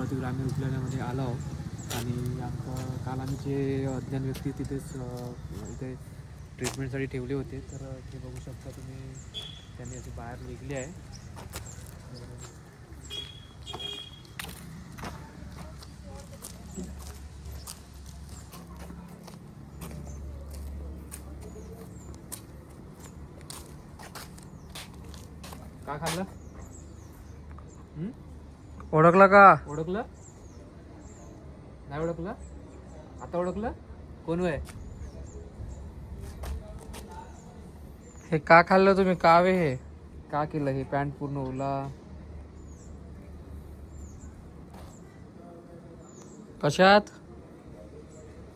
भद्रावती ग्रामीण रुग्णालयामध्ये आलो आहोत आणि आमचं काल आम्ही जे अज्ञान व्यक्ती तिथेच इथे ट्रीटमेंटसाठी ठेवले होते, तर ते बघू शकता तुम्ही, त्यांनी असे बाहेर निघले आहे. का खाल्लं? ओळखला का? ओळखलं नाही? ओळखलं आता? ओळखलं कोण आहे? हे का खाल्लं तुम्ही? का वे हे का केलं? हे पॅन्ट पूर्ण ओला. कशात?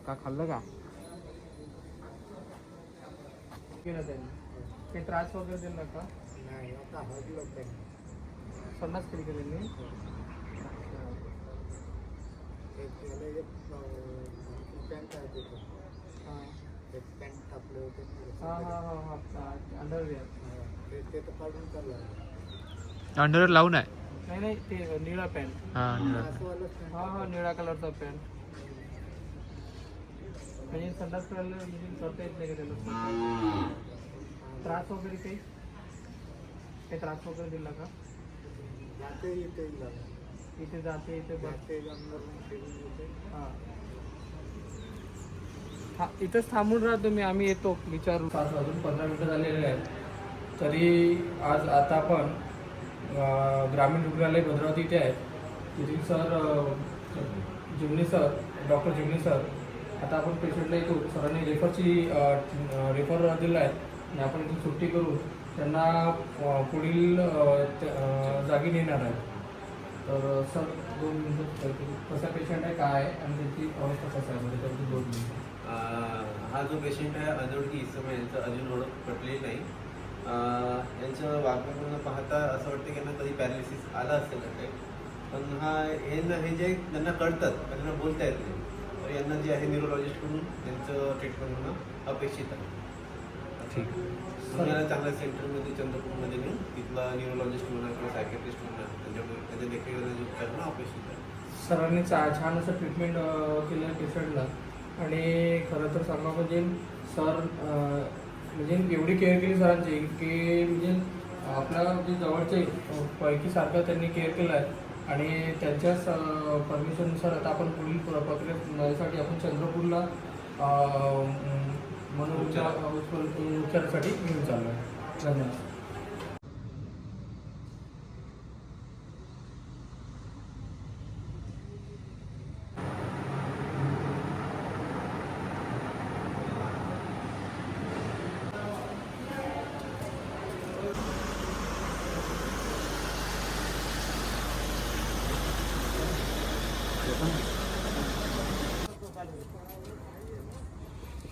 का खाल्लं का? केलं त्यांनी? काही त्रास वगैरे दिला का? नाही, आता हरलो त्यांनी. संडास कधी केलेली? पॅन्ट आहे तिथं. हां एक पॅन्ट टाकले होते. हां हां हां हां अंडरवेअर. ते तर काढून चालला. अंडर लावून आहे. नाही नाही, ते निळा पॅन्ट. हां असं वालं पॅन्ट. हां हां, निळा कलरचा पॅन्ट. म्हणजे संडास करायला म्हणजे करता येत नाही का त्याला? त्रास वगैरे काही त्रास वगैरे दिला का? जाते इथे झालं. इथे जाते, इथे बघ. जाते अंदर फिरून येते. हां हां, इथंच थांबून राहतो मी, आम्ही येतो विचारू. 5 वाजून 15 मिनटं झालेले आहेत, तरी आज आता आपण ग्रामीण रुग्णालय भद्रावती इथे आहे. तिथील सर जिमणे सर, डॉक्टर जिमणे सर, आता आपण पेशंटला येतो. सरांनी रेफर दिला आहे आणि आपण इथे सुट्टी करून त्यांना पुढील जागी नेणार आहे. तर सर 2 मिनिटं, कसा पेशंट आहे, काय आहे आणि त्याची अवस्था कसं आहे, म्हणजे त्याची 2 मिनिटं. हा जो पेशंट आहे अजोडकी इसम आहे, यांचं अजून ओळख पटलेली नाही. यांचं वागणं पाहता असं वाटतं की यांना कधी पॅरालिसिस आला असेल काय, पण हे जे त्यांना कळतात पण त्यांना बोलता येत नाही. तर यांना जे आहे न्यूरोलॉजिस्टकडून त्यांचं ट्रीटमेंट होणं अपेक्षित आहे. ठीक. तुम्हाला चांगल्या सेंटरमध्ये चंद्रपूरमध्ये नेऊन तिथला न्यूरोलॉजिस्ट म्हणा किंवा सायकेट्रिस्ट म्हणा त्यांच्या देखरेखीने उपचार करणं अपेक्षित आहे. सरांनी छान असं ट्रीटमेंट केलं पेशंटला. आणि खरं तर सांगा म्हणजे सर म्हणजे एवढी केअर केली सरांची की म्हणजे आपल्या जे जवळचे पैकीसारखं त्यांनी केअर केलं आहे. आणि त्यांच्याच परमिशननुसार आता आपण पुढील प्रक्रियेसाठी आपण चंद्रपूरला म्हणून उपचारासाठी घेऊन चाललो आहे. धन्यवाद.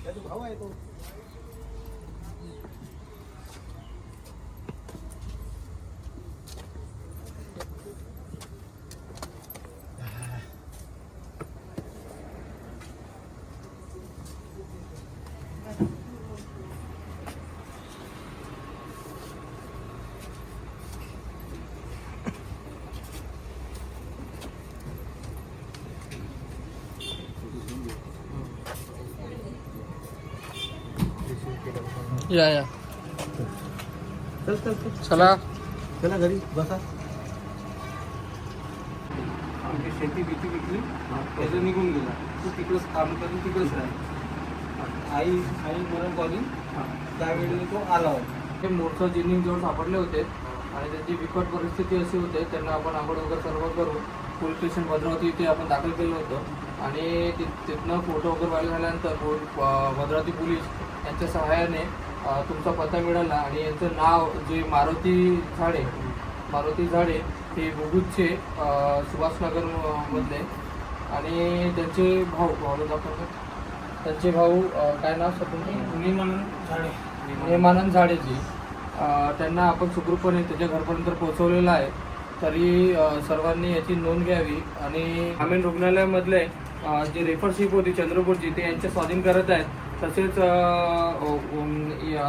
त्याचा भाव आहे तो. या चल चल चल चला. चला घरी बसा. आमची शेती भीती विकली, त्याचं निघून गेला. तू तिकडंच काम करून तिकडंच राह. आई म्हणून कॉलिंग, त्यावेळी तो आला होता. ते मोर्चा जिनिंगजवळ सापडले होते आणि त्यांची बिकट परिस्थिती अशी होते, त्यांना आपण आंघोळ वगैरे सर्व करून पोलीस स्टेशन भद्रावती इथे आपण दाखल केलं होतं. आणि तिथनं फोटो वगैरे व्हायला झाल्यानंतर भद्रावती पोलीस यांच्या सहाय्याने तुमचा पत्ता मिळाला आणि यांचं नाव जे मारुती झाडे हे बुगुजचे सुभाषनगर मधले. आणि त्यांचे भाऊ काय नाव सर? नेमानंद झाडेजी. त्यांना आपण सुखरूपपणे त्याच्या घरपर्यंत पोहोचवलेलं आहे. तरी सर्वांनी याची नोंद घ्यावी आणि ग्रामीण रुग्णालयामधले जे रेफरशिप होती चंद्रपूरची ते यांच्या स्वाधीन करत आहेत. तसेच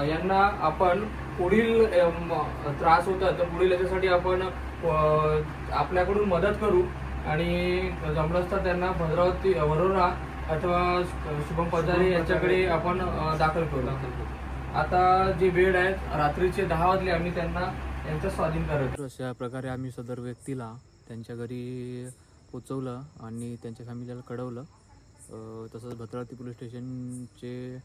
यांना आपण पुढील त्रास होता तर पुढील याच्यासाठी आपण आपल्याकडून मदत करू. आणि जमलंच तर त्यांना भद्रावती वरोरा अथवा शुभम पजारी यांच्याकडे आपण दाखल करू. आता जी वेळ आहे रात्रीचे 10 वाजले, आम्ही त्यांना यांचं स्वाधीन करायचं. अशा प्रकारे आम्ही सदर व्यक्तीला त्यांच्या घरी पोचवलं आणि त्यांच्या फॅमिलीला कळवलं. तसंच भद्रावती पोलीस स्टेशनचे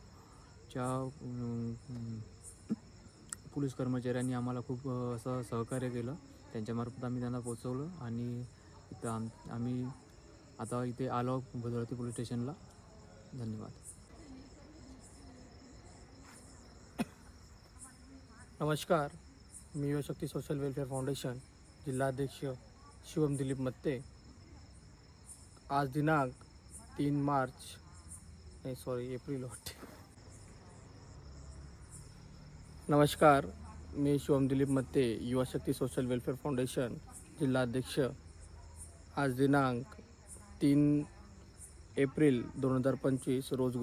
पोलीस कर्मचाऱ्यांनी आम्हाला खूप असं सहकार्य केलं. त्यांच्यामार्फत आम्ही त्यांना पोचवलं आणि इथं आम्ही आता इथे आलो भद्रावती पोलीस स्टेशनला. धन्यवाद. नमस्कार, मी युवाशक्ती सोशल वेलफेअर फाउंडेशन जिल्हाध्यक्ष शिवम दिलीप मत्ते. आज दिनांक 3 मार्च एप्रिल वाटते. नमस्कार, मी Shivam Dilip Matte, Yuvashakti social welfare foundation जिल्हाध्यक्ष. आज दिनांक 3 एप्रिल 2025 रोज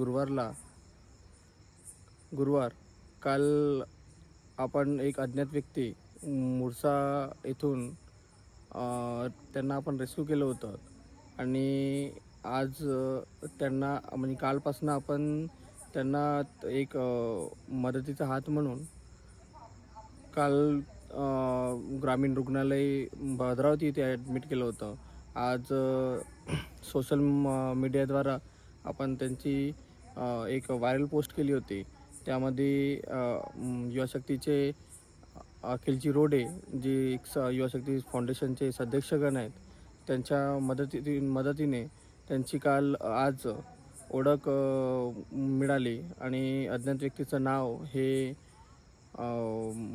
गुरुवार काल आपण एक अज्ञात व्यक्ती मुरसा येथून त्यांना आपण रेस्क्यू केलं होतं आणि आज त्यांना म्हणजे कालपासून आपण त्यांना एक मदतीचा हात म्हणून काल ग्रामीण रुग्णालय भद्रावती इथे ॲडमिट केलं होतं. आज सोशल मीडियाद्वारा आपण त्यांची एक व्हायरल पोस्ट केली होती. त्यामध्ये युवाशक्तीचे अखिलजी रोडे जे युवाशक्ती फाउंडेशनचे सदस्यगण आहेत, त्यांच्या मदतीने त्यांची आज ओळख मिळाली आणि अज्ञात व्यक्तीचं नाव हे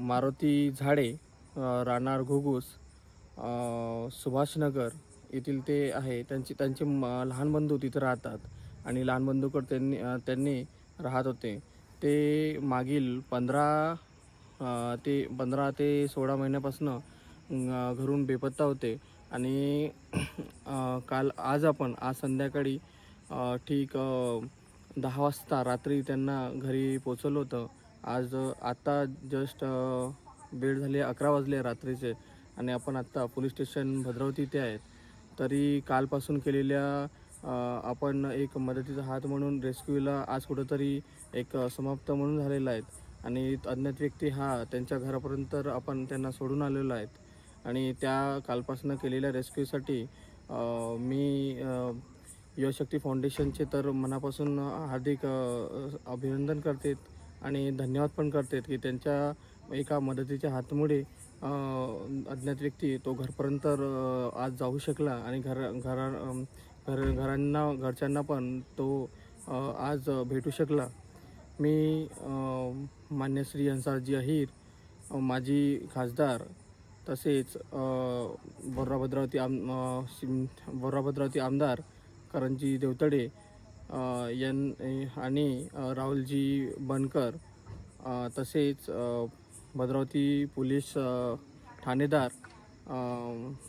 मारुती झाडे, राहणार घुगुस, सुभाषनगर येथील ते आहे. त्यांचे लहान बंधू तिथं राहतात आणि लहान बंधूकडे त्यांनी राहत होते. ते मागील 15 ते 16 महिन्यापासून घरून बेपत्ता होते आणि आज संध्याकाळी ठीक 10 वाजता रात्री त्यांना घरी पोचवलं होतं. आता जस्ट वेळ झाली 11 वाजले रात्रीचे आणि आपण आत्ता पोलीस स्टेशन भद्रावती इथे आहेत. तरी कालपासून केलेल्या आपण एक मदतीचा हात म्हणून रेस्क्यूला आज कुठंतरी एक समाप्त म्हणून झालेला आहे आणि अज्ञात व्यक्ती त्यांच्या घरापर्यंत आपण त्यांना सोडून आलेलो आहेत आणि त्या कालपासून केलेल्या रेस्क्यूसाठी मी युवाशक्ती फाउंडेशनचे तर मनापासून हार्दिक अभिनंदन करते आणि धन्यवाद पण करते की त्यांच्या एका मदतीच्या हातमुळे अज्ञात व्यक्ती तो घरपर्यंत आज जाऊ शकला आणि घरच्यांना पण तो आज भेटू शकला. मी मान्य श्री हंसाजी अहिर, माजी खासदार, तसेच भद्रावती आमदार करंजी देवतडे आणि राहुलजी बनकर, तसेच भद्रावती पोलीस ठाणेदार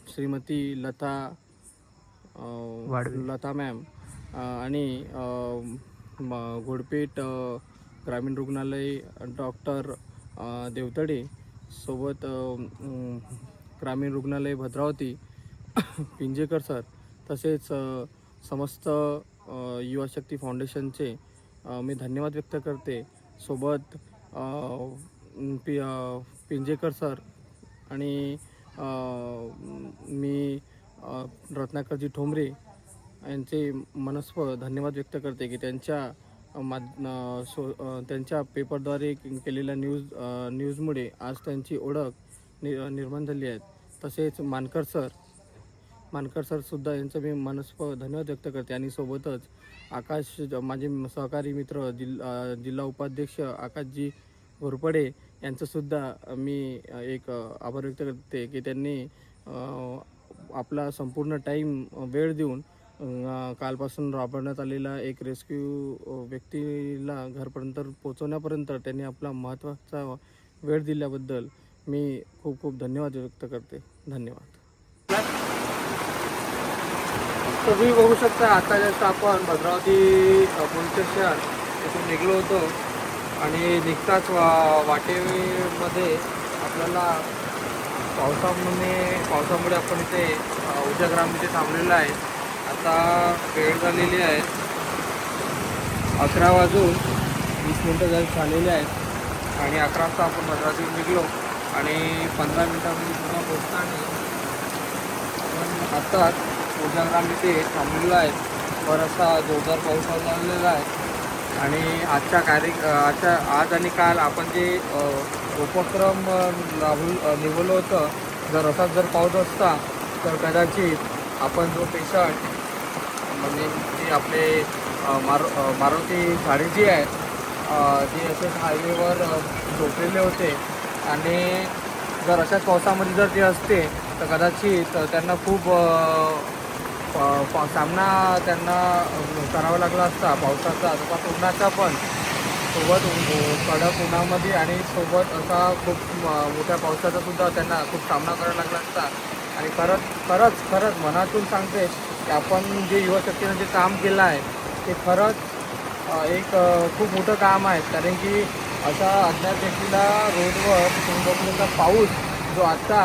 श्रीमती लता मॅम आणि घोडपेठ ग्रामीण रुग्णालय डॉक्टर देवतडे सोबत ग्रामीण रुग्णालय भद्रावती पिंजेकर सर, तसेच समस्त युवाशक्ती फाउंडेशनचे मी धन्यवाद व्यक्त करते. सोबत पिंजेकर सर आणि मी रत्नाकरजी ठोंबरे यांचे मनस्व धन्यवाद व्यक्त करते की त्यांच्या पेपरद्वारे केलेल्या न्यूजमुळे आज त्यांची ओळख निर्माण झाली आहे. तसेच मानकर सरसुद्धा यांचं मी मनस्व धन्यवाद व्यक्त करते आणि सोबतच आकाश, माझे सहकारी मित्र जिल्हा उपाध्यक्ष आकाशजी घोरपडे यांचंसुद्धा मी एक आभार व्यक्त करते की त्यांनी आपला संपूर्ण वेळ देऊन कालपासून राबवण्यात आलेला एक रेस्क्यू व्यक्तीला घरपर्यंत पोचवण्यापर्यंत त्यांनी आपला महत्त्वाचा वेळ दिल्याबद्दल मी खूप खूप धन्यवाद व्यक्त करते. धन्यवाद. तुम्ही बघू शकता आता जस्ट आपण भद्रावती पोलीस स्टेशन इथून निघलो होतो आणि निघताच वाटेमध्ये आपल्याला पावसामुळे आपण इथे उजाग्राम इथे थांबलेलो आहे. आता वेळ झालेली आहे 11:20 झालेले आहेत आणि 11 वाजता आपण भद्रावतीहून निघलो आणि 15 मिनिटांमध्ये पुन्हा पोहोचताना आपण आत्ताच उजाग्राम इथे थांबलेलो आहे. बराचसा जोरदार पाऊस झालेला आहे आणि आज आणि काल आपण जे उपक्रम निवडलं होतं, जर पाऊस असता तर कदाचित आपण जो पेशंट म्हणजे जे आपले मारुती गाडी जी आहे जे असेच हायवेवर झोपलेले होते आणि जर अशाच पावसामध्ये जर ते असते तर कदाचित त्यांना खूप सामना करावा लागला असता पावसाचा किंवा उन्हाचा पण, सोबत कडक उन्हामध्ये आणि सोबत असा खूप मोठ्या पावसाचा सुद्धा त्यांना खूप सामना करावा लागला असता. आणि खरंच मनातून सांगते की आपण जे युवाशक्तीनं जे काम केलं आहे ते खरंच एक खूप मोठं काम आहे. कारण की अशा अज्ञात व्यक्तीला रोडवर तुंबकलेला पाऊस जो आत्ता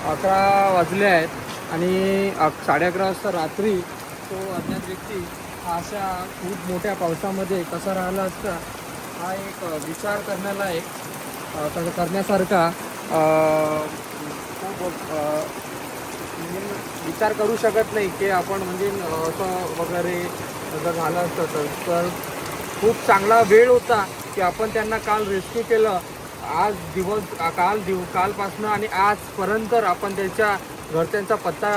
11 वाजले आहेत आणि 11:30 वाजता रात्री तो अज्ञात व्यक्ती अशा खूप मोठ्या पावसामध्ये कसा राहिला असता, हा एक विचार करण्यासारखा खूप विचार करू शकत नाही की आपण म्हणजे असं वगैरे जर झालं असतं तर खूप चांगला वेळ होता की आपण त्यांना काल रेस्क्यू केलं. कालपासनं आणि आजपर्यंत आपण त्यांच्या घरच्यांचा पत्ता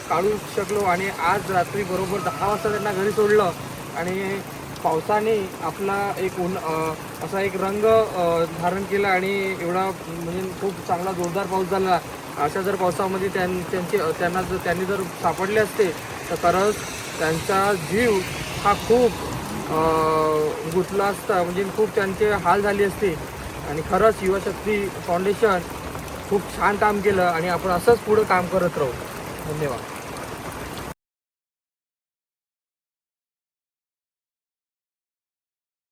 काढू शकलो आणि आज रात्री बरोबर 10 वाजता त्यांना घरी सोडलं आणि पावसाने आपला एक असा एक रंग धारण केला आणि एवढा म्हणजे खूप चांगला जोरदार पाऊस झाला. अशा जर पावसामध्ये त्यांनी जर सापडले असते तर खरंच त्यांचा जीव हा खूप गुंतला असता, म्हणजे खूप त्यांचे हाल झाले असते. आणि खरंच युवाशक्ती फाउंडेशन खूप छान काम केलं आणि आपण असंच पुढं काम करत राहू. धन्यवाद.